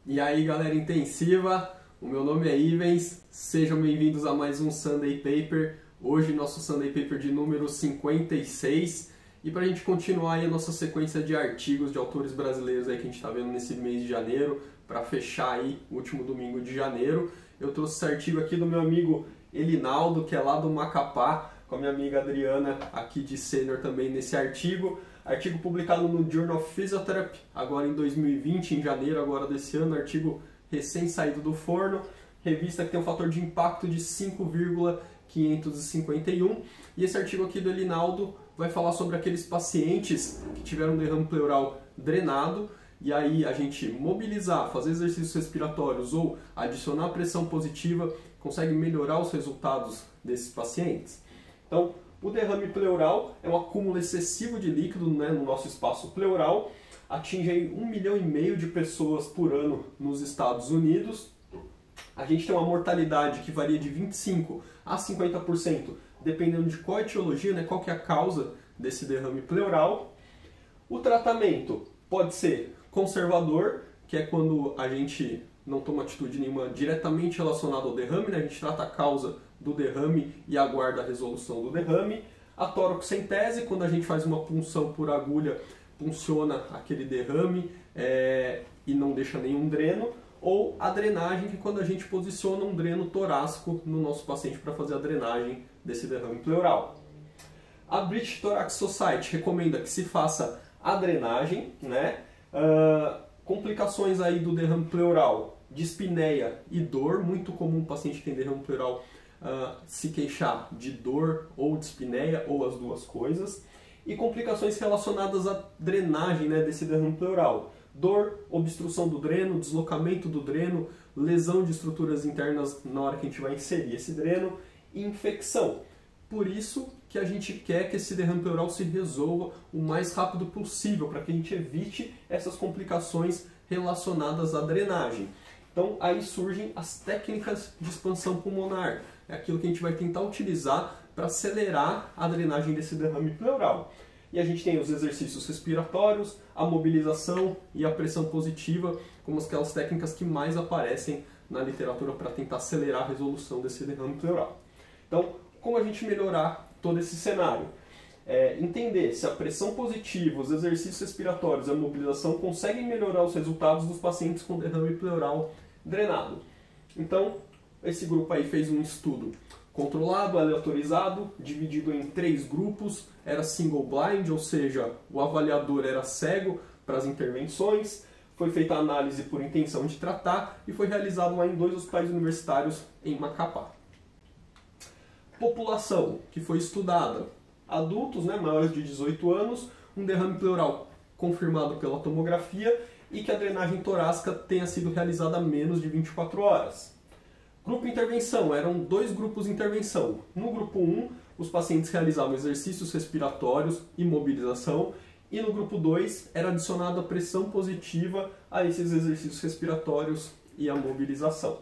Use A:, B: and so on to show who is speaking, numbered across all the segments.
A: E aí, galera intensiva, o meu nome é Ivens, sejam bem-vindos a mais um Sunday Paper. Hoje nosso Sunday Paper de número 56, e para a gente continuar aí a nossa sequência de artigos de autores brasileiros aí que a gente está vendo nesse mês de janeiro, para fechar aí o último domingo de janeiro, eu trouxe esse artigo aqui do meu amigo Elinaldo, que é lá do Macapá, com a minha amiga Adriana aqui de Sênior também nesse artigo publicado no Journal of Physiotherapy, agora em 2020, em janeiro agora desse ano, artigo recém-saído do forno, revista que tem um fator de impacto de 5,551, e esse artigo aqui do Elinaldo vai falar sobre aqueles pacientes que tiveram derrame pleural drenado, e aí a gente mobilizar, fazer exercícios respiratórios ou adicionar pressão positiva, consegue melhorar os resultados desses pacientes. Então, o derrame pleural é um acúmulo excessivo de líquido, né, no nosso espaço pleural, atinge aí 1,5 milhão de pessoas por ano nos Estados Unidos. A gente tem uma mortalidade que varia de 25% a 50%, dependendo de qual etiologia, né, qual que é a causa desse derrame pleural. O tratamento pode ser conservador, que é quando a gente não toma atitude nenhuma diretamente relacionada ao derrame, né, a gente trata a causa do derrame e aguarda a resolução do derrame. A toracocentese, quando a gente faz uma punção por agulha, punciona aquele derrame e não deixa nenhum dreno. Ou a drenagem, que é quando a gente posiciona um dreno torácico no nosso paciente para fazer a drenagem desse derrame pleural. A British Thoracic Society recomenda que se faça a drenagem, né? Complicações aí do derrame pleural, dispneia e dor, muito comum o paciente que tem derrame pleural se queixar de dor ou dispneia, ou as duas coisas. E complicações relacionadas à drenagem, né, desse derrame pleural. Dor, obstrução do dreno, deslocamento do dreno, lesão de estruturas internas na hora que a gente vai inserir esse dreno e infecção. Por isso que a gente quer que esse derrame pleural se resolva o mais rápido possível, para que a gente evite essas complicações relacionadas à drenagem. Então aí surgem as técnicas de expansão pulmonar. É aquilo que a gente vai tentar utilizar para acelerar a drenagem desse derrame pleural. E a gente tem os exercícios respiratórios, a mobilização e a pressão positiva como aquelas técnicas que mais aparecem na literatura para tentar acelerar a resolução desse derrame pleural. Então, como a gente melhorar todo esse cenário? Entender se a pressão positiva, os exercícios respiratórios e a mobilização conseguem melhorar os resultados dos pacientes com derrame pleural drenado. Então, esse grupo aí fez um estudo controlado, aleatorizado, dividido em 3 grupos, era single blind, ou seja, o avaliador era cego para as intervenções, foi feita a análise por intenção de tratar e foi realizado lá em 2 hospitais universitários em Macapá. População que foi estudada: adultos, né, maiores de 18 anos, um derrame pleural confirmado pela tomografia e que a drenagem torácica tenha sido realizada há menos de 24 horas. Grupo intervenção, eram 2 grupos de intervenção. No grupo 1, os pacientes realizavam exercícios respiratórios e mobilização, e no grupo 2 era adicionada a pressão positiva a esses exercícios respiratórios e a mobilização.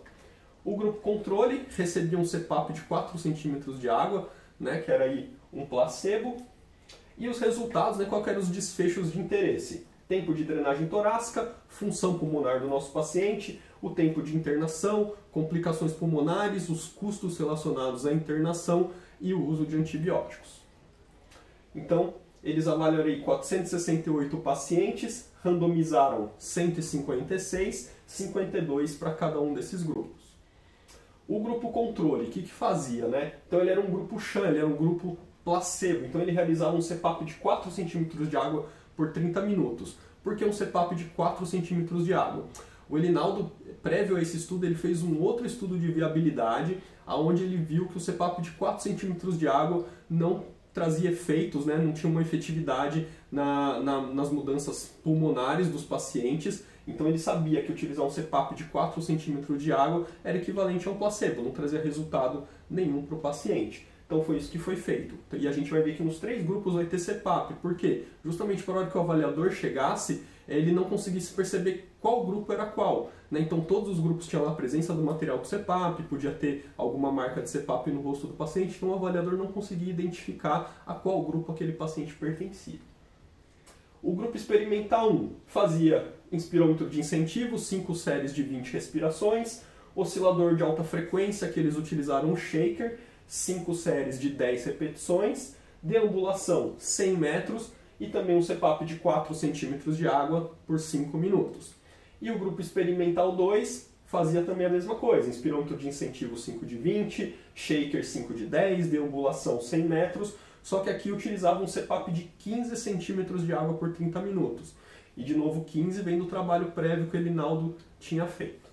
A: O grupo controle recebia um CPAP de 4 centímetros de água, né, que era aí um placebo, e os resultados, né, quais eram os desfechos de interesse? Tempo de drenagem torácica, função pulmonar do nosso paciente, o tempo de internação, complicações pulmonares, os custos relacionados à internação e o uso de antibióticos. Então, eles avaliaram 468 pacientes, randomizaram 156, 52 para cada um desses grupos. O grupo controle, o que fazia, né? Então ele era um grupo sham, ele era um grupo placebo, então ele realizava um CPAP de 4 centímetros de água por 30 minutos. Por que um CPAP de 4 centímetros de água? O Elinaldo, prévio a esse estudo, ele fez um outro estudo de viabilidade, onde ele viu que o CPAP de 4 centímetros de água não trazia efeitos, né? Não tinha uma efetividade nas mudanças pulmonares dos pacientes. Então ele sabia que utilizar um CPAP de 4 centímetros de água era equivalente a um placebo, não trazia resultado nenhum para o paciente. Então foi isso que foi feito. E a gente vai ver que nos 3 grupos vai ter CPAP. Por quê? Justamente para a hora que o avaliador chegasse, ele não conseguisse perceber qual grupo era qual, né? Então todos os grupos tinham lá a presença do material do CPAP, podia ter alguma marca de CPAP no rosto do paciente, então o avaliador não conseguia identificar a qual grupo aquele paciente pertencia. O grupo experimental 1 fazia inspirômetro de incentivo, 5 séries de 20 respirações, oscilador de alta frequência, que eles utilizaram um shaker, 5 séries de 10 repetições, deambulação 100 metros e também um CPAP de 4 centímetros de água por 5 minutos. E o grupo experimental 2 fazia também a mesma coisa, inspirômetro de incentivo 5 de 20, shaker 5 de 10, deambulação 100 metros, só que aqui utilizava um CPAP de 15 centímetros de água por 30 minutos. E de novo 15 vem do trabalho prévio que o Elinaldo tinha feito.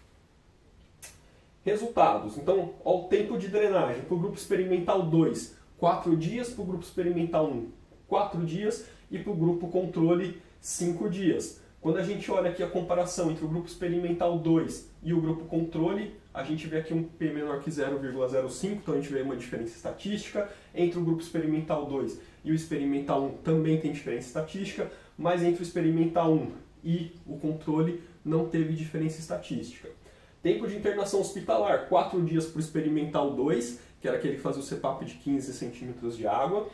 A: Resultados. Então, ó, o tempo de drenagem para o grupo experimental 2, 4 dias, para o grupo experimental 1, 4 dias e para o grupo controle 5 dias. Quando a gente olha aqui a comparação entre o grupo experimental 2 e o grupo controle, a gente vê aqui um P menor que 0,05, então a gente vê uma diferença estatística. Entre o grupo experimental 2 e o experimental 1 também tem diferença estatística, mas entre o experimental 1 e o controle não teve diferença estatística. Tempo de internação hospitalar, 4 dias para o experimental 2, que era aquele que fazia o CPAP de 15 centímetros de água.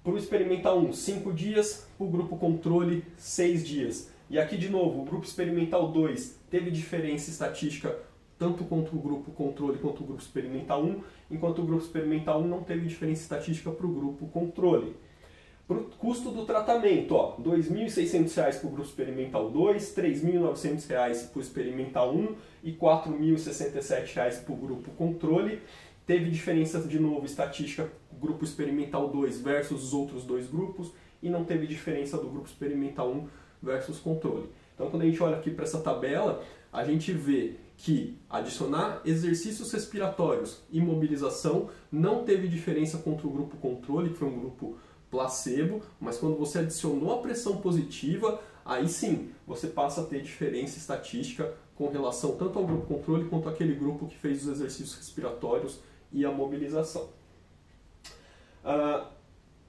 A: Para o experimental 1, 5 dias, para o grupo controle, 6 dias. E aqui de novo, o grupo experimental 2 teve diferença estatística tanto quanto o grupo controle quanto o grupo experimental 1, enquanto o grupo experimental 1 não teve diferença estatística para o grupo controle. Para o custo do tratamento, R$ 2.600 para o grupo experimental 2, R$ 3.900 para o experimental 1 e R$ 4.067 para o grupo controle. Teve diferença de novo estatística grupo experimental 2 versus os outros dois grupos e não teve diferença do grupo experimental 1 versus controle. Então quando a gente olha aqui para essa tabela, a gente vê que adicionar exercícios respiratórios e mobilização não teve diferença contra o grupo controle, que foi um grupo placebo, mas quando você adicionou a pressão positiva, aí sim você passa a ter diferença estatística com relação tanto ao grupo controle quanto àquele grupo que fez os exercícios respiratórios e a mobilização.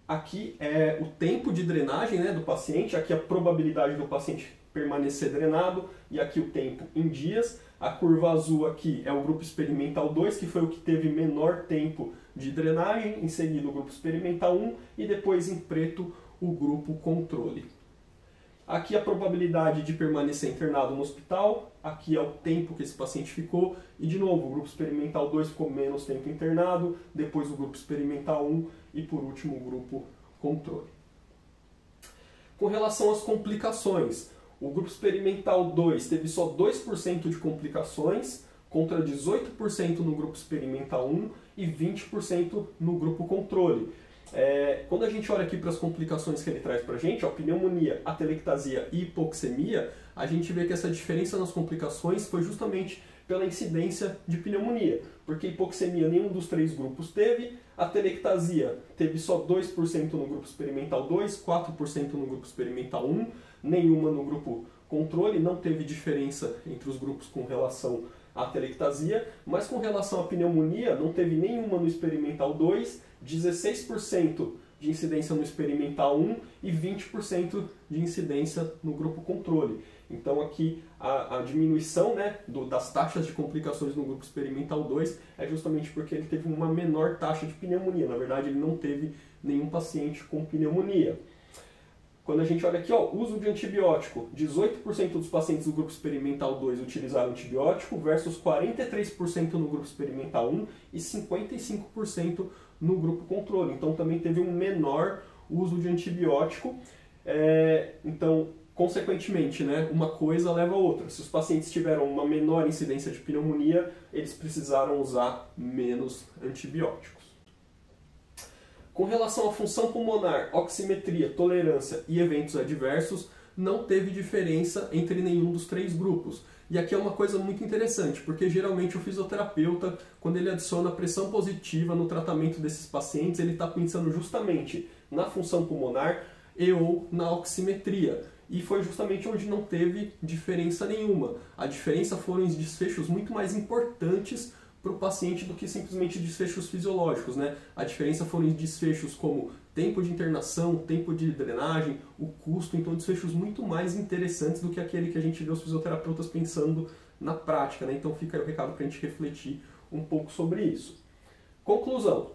A: Aqui é o tempo de drenagem, né, do paciente, aqui a probabilidade do paciente permanecer drenado e aqui o tempo em dias. A curva azul aqui é o grupo experimental 2, que foi o que teve menor tempo de drenagem, em seguida o grupo experimental 1 e depois em preto o grupo controle. Aqui a probabilidade de permanecer internado no hospital, aqui é o tempo que esse paciente ficou e de novo o grupo experimental 2 ficou menos tempo internado, depois o grupo experimental 1 e por último o grupo controle. Com relação às complicações, o grupo experimental 2 teve só 2% de complicações, contra 18% no grupo experimental 1 e 20% no grupo controle. Quando a gente olha aqui para as complicações que ele traz para a gente, pneumonia, atelectasia e hipoxemia, a gente vê que essa diferença nas complicações foi justamente pela incidência de pneumonia, porque hipoxemia nenhum dos três grupos teve, atelectasia teve só 2% no grupo experimental 2, 4% no grupo experimental 1, nenhuma no grupo controle, não teve diferença entre os grupos com relação à atelectasia, mas com relação à pneumonia não teve nenhuma no experimental 2, 16% de incidência no experimental 1 e 20% de incidência no grupo controle. Então aqui a diminuição, né, das taxas de complicações no grupo experimental 2 é justamente porque ele teve uma menor taxa de pneumonia. Na verdade, ele não teve nenhum paciente com pneumonia. Quando a gente olha aqui, uso de antibiótico, 18% dos pacientes do grupo experimental 2 utilizaram antibiótico versus 43% no grupo experimental 1 e 55% no grupo controle. Então também teve um menor uso de antibiótico. Então, consequentemente, né, uma coisa leva a outra. Se os pacientes tiveram uma menor incidência de pneumonia, eles precisaram usar menos antibióticos. Com relação à função pulmonar, oximetria, tolerância e eventos adversos, não teve diferença entre nenhum dos três grupos. E aqui é uma coisa muito interessante, porque geralmente o fisioterapeuta, quando ele adiciona pressão positiva no tratamento desses pacientes, ele está pensando justamente na função pulmonar e ou na oximetria. E foi justamente onde não teve diferença nenhuma. A diferença foram os desfechos muito mais importantes para o paciente do que simplesmente desfechos fisiológicos, né? A diferença foram desfechos como tempo de internação, tempo de drenagem, o custo, então desfechos muito mais interessantes do que aquele que a gente vê os fisioterapeutas pensando na prática, né? Então fica aí o recado para a gente refletir um pouco sobre isso. Conclusão: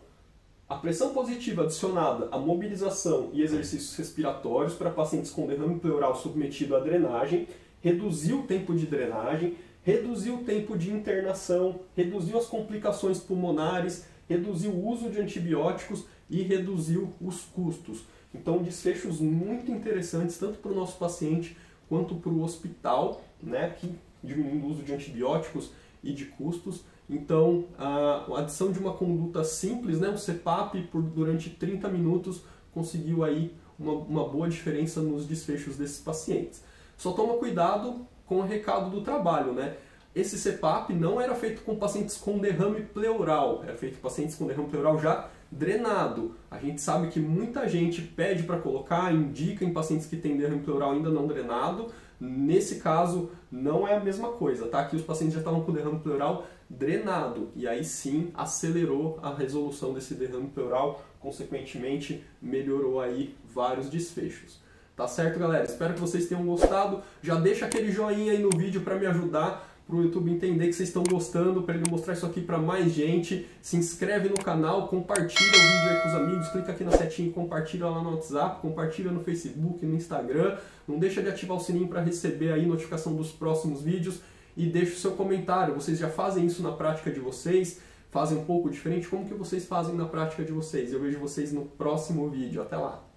A: a pressão positiva adicionada à mobilização e exercícios respiratórios para pacientes com derrame pleural submetido à drenagem reduziu o tempo de drenagem, reduziu o tempo de internação, reduziu as complicações pulmonares, reduziu o uso de antibióticos e reduziu os custos. Então, desfechos muito interessantes, tanto para o nosso paciente quanto para o hospital, né, que diminuindo o uso de antibióticos e de custos. Então, a adição de uma conduta simples, né, um CPAP durante 30 minutos, conseguiu aí uma boa diferença nos desfechos desses pacientes. Só toma cuidado com o recado do trabalho, né? Esse CPAP não era feito com pacientes com derrame pleural, era feito com pacientes com derrame pleural já drenado. A gente sabe que muita gente pede para colocar, indica em pacientes que têm derrame pleural ainda não drenado. Nesse caso, não é a mesma coisa, tá? Aqui os pacientes já estavam com derrame pleural drenado, e aí sim acelerou a resolução desse derrame pleural, consequentemente melhorou aí vários desfechos. Tá certo, galera? Espero que vocês tenham gostado. Já deixa aquele joinha aí no vídeo para me ajudar, para o YouTube entender que vocês estão gostando, para ele mostrar isso aqui para mais gente. Se inscreve no canal, compartilha o vídeo aí com os amigos, clica aqui na setinha e compartilha lá no WhatsApp, compartilha no Facebook, no Instagram. Não deixa de ativar o sininho para receber aí notificação dos próximos vídeos e deixa o seu comentário. Vocês já fazem isso na prática de vocês? Fazem um pouco diferente? Como que vocês fazem na prática de vocês? Eu vejo vocês no próximo vídeo. Até lá!